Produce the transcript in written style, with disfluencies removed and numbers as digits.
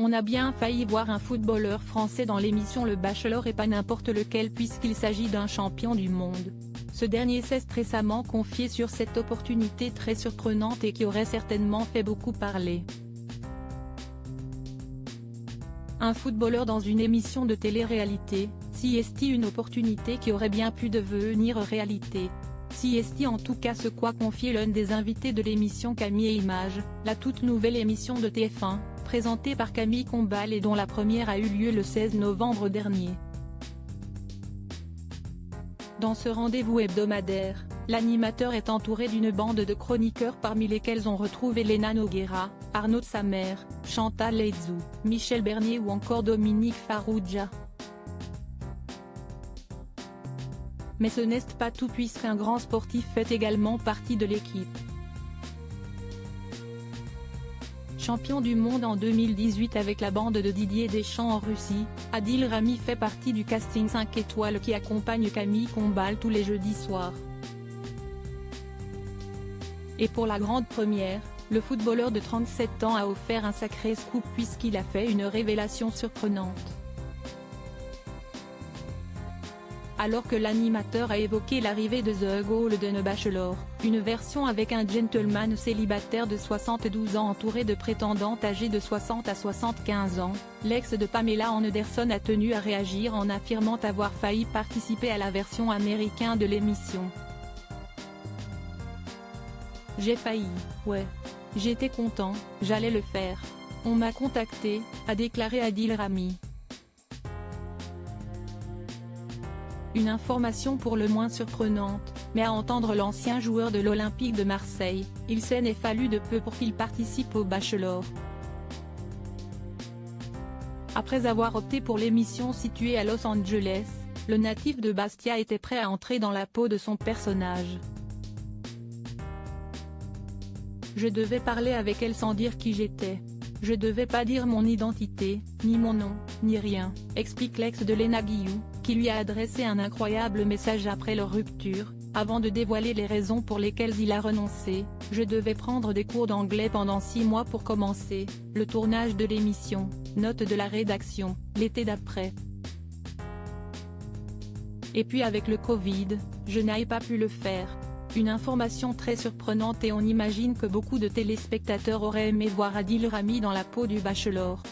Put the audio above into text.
On a bien failli voir un footballeur français dans l'émission Le Bachelor et pas n'importe lequel puisqu'il s'agit d'un champion du monde. Ce dernier s'est récemment confié sur cette opportunité très surprenante et qui aurait certainement fait beaucoup parler. Un footballeur dans une émission de télé-réalité, si est-ce une opportunité qui aurait bien pu devenir réalité? Si est-ce en tout cas ce qu'a confié l'un des invités de l'émission Camille et Images, la toute nouvelle émission de TF1, présentée par Camille Combal et dont la première a eu lieu le 16 novembre dernier. Dans ce rendez-vous hebdomadaire, l'animateur est entouré d'une bande de chroniqueurs parmi lesquels on retrouve Elena Nogueira, Arnaud de Samer, Chantal Latsou, Michel Bernier ou encore Dominique Farrugia. Mais ce n'est pas tout puisqu'un grand sportif fait également partie de l'équipe. Champion du monde en 2018 avec la bande de Didier Deschamps en Russie, Adil Rami fait partie du casting 5 étoiles qui accompagne Camille Combal tous les jeudis soirs. Et pour la grande première, le footballeur de 37 ans a offert un sacré scoop puisqu'il a fait une révélation surprenante. Alors que l'animateur a évoqué l'arrivée de The Golden Bachelor, une version avec un gentleman célibataire de 72 ans entouré de prétendantes âgées de 60 à 75 ans, l'ex de Pamela Anderson a tenu à réagir en affirmant avoir failli participer à la version américaine de l'émission. J'ai failli, ouais. J'étais content, j'allais le faire. On m'a contacté, a déclaré Adil Rami. Une information pour le moins surprenante, mais à entendre l'ancien joueur de l'Olympique de Marseille, il s'en est fallu de peu pour qu'il participe au Bachelor. Après avoir opté pour l'émission située à Los Angeles, le natif de Bastia était prêt à entrer dans la peau de son personnage. Je devais parler avec elle sans dire qui j'étais. Je devais pas dire mon identité, ni mon nom, ni rien, explique l'ex de Léna Guillou, qui lui a adressé un incroyable message après leur rupture, avant de dévoiler les raisons pour lesquelles il a renoncé. Je devais prendre des cours d'anglais pendant 6 mois pour commencer le tournage de l'émission, note de la rédaction, l'été d'après. Et puis avec le Covid, je n'ai pas pu le faire. Une information très surprenante et on imagine que beaucoup de téléspectateurs auraient aimé voir Adil Rami dans la peau du Bachelor.